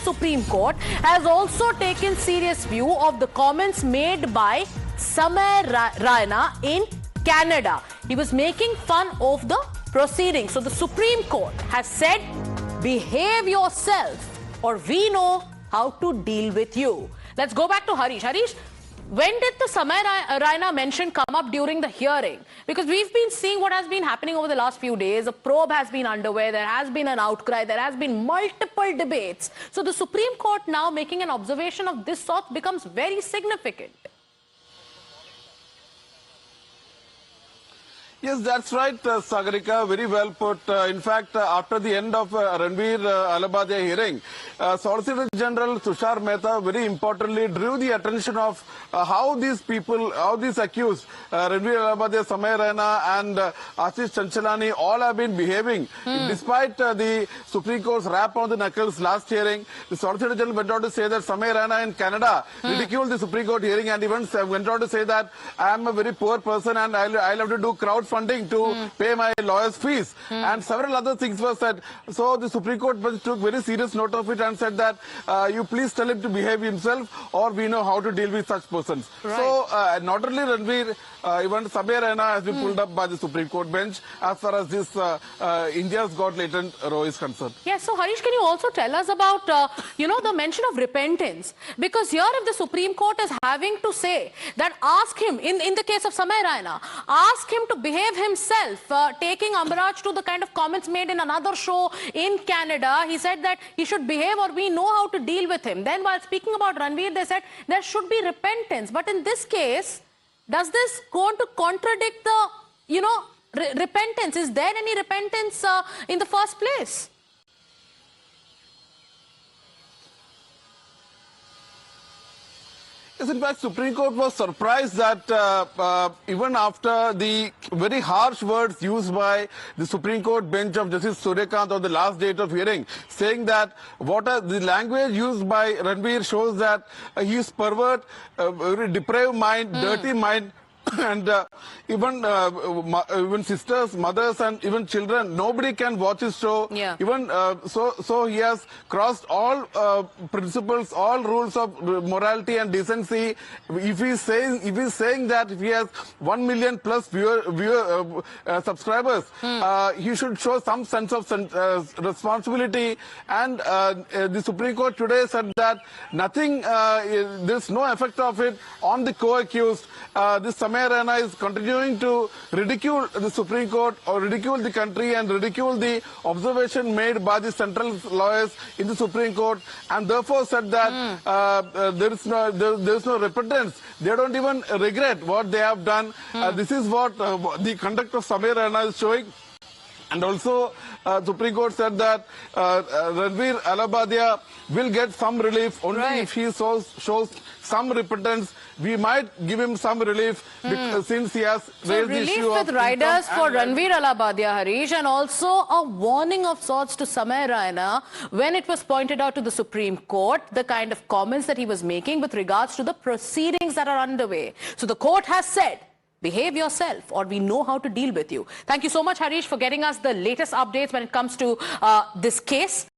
Supreme Court has also taken serious view of the comments made by Samay Raina in Canada. He was making fun of the proceedings. So the Supreme Court has said, behave yourself or we know how to deal with you. Let's go back to Harish. Harish, when did the Samay Raina mention come up during the hearing? Because we've been seeing what has been happening over the last few days. A probe has been underway. There has been an outcry. There has been multiple debates. So the Supreme Court now making an observation of this sort becomes very significant. Yes, that's right, Sagarika. Very well put. In fact, after the end of Ranveer Alabadia hearing, Solicitor General Tushar Mehta very importantly drew the attention of how these people, how these accused, Ranveer Alabadia, Samay Raina and Ashish Chanchalani all have been behaving. Despite the Supreme Court's rap on the knuckles last hearing, the Solicitor General went on to say that Samay Raina in Canada ridiculed the Supreme Court hearing and even went on to say that I am a very poor person and I'll have to do crowdfunding to pay my lawyer's fees. And several other things were said. So the Supreme Court took very serious note of it and said that you please tell him to behave himself or we know how to deal with such persons. Right. So not only Ranveer, even Samay Raina has been pulled up by the Supreme Court bench as far as this India's got latent row is concerned. Yes, so Harish, can you also tell us about, the mention of repentance? Because here if the Supreme Court is having to say that ask him, in the case of Samay Raina, ask him to behave himself, taking umbrage to the kind of comments made in another show in Canada, he said that he should behave or we know how to deal with him. Then while speaking about Ranveer, they said there should be repentance. But in this case, does this go on to contradict the, repentance? Is there any repentance in the first place? Yes, in fact, Supreme Court was surprised that even after the very harsh words used by the Supreme Court bench of Justice Suryakant on the last date of hearing, saying that the language used by Ranveer shows that he is pervert, very depraved mind, dirty mind, and even sisters, mothers, and even children, nobody can watch his show. Yeah. Even so he has crossed all principles, all rules of morality and decency. If he's saying that if he has 1 million plus subscribers, he should show some sense of responsibility. And the Supreme Court today said that nothing, there's no effect of it on the co-accused. This Samay Raina is continuing to ridicule the Supreme Court or ridicule the country and ridicule the observation made by the central lawyers in the Supreme Court, and therefore said that there is no repentance. They don't even regret what they have done. This is what the conduct of Samay Raina is showing. And also, Supreme Court said that Ranveer Alabadia will get some relief only if he shows some repentance. We might give him some relief because, since he has raised the issue of with riders for Ranveer Alabadia, Harish, and also a warning of sorts to Samay Raina when it was pointed out to the Supreme Court the kind of comments that he was making with regards to the proceedings that are underway. So the court has said, behave yourself or we know how to deal with you. Thank you so much, Harish, for getting us the latest updates when it comes to this case.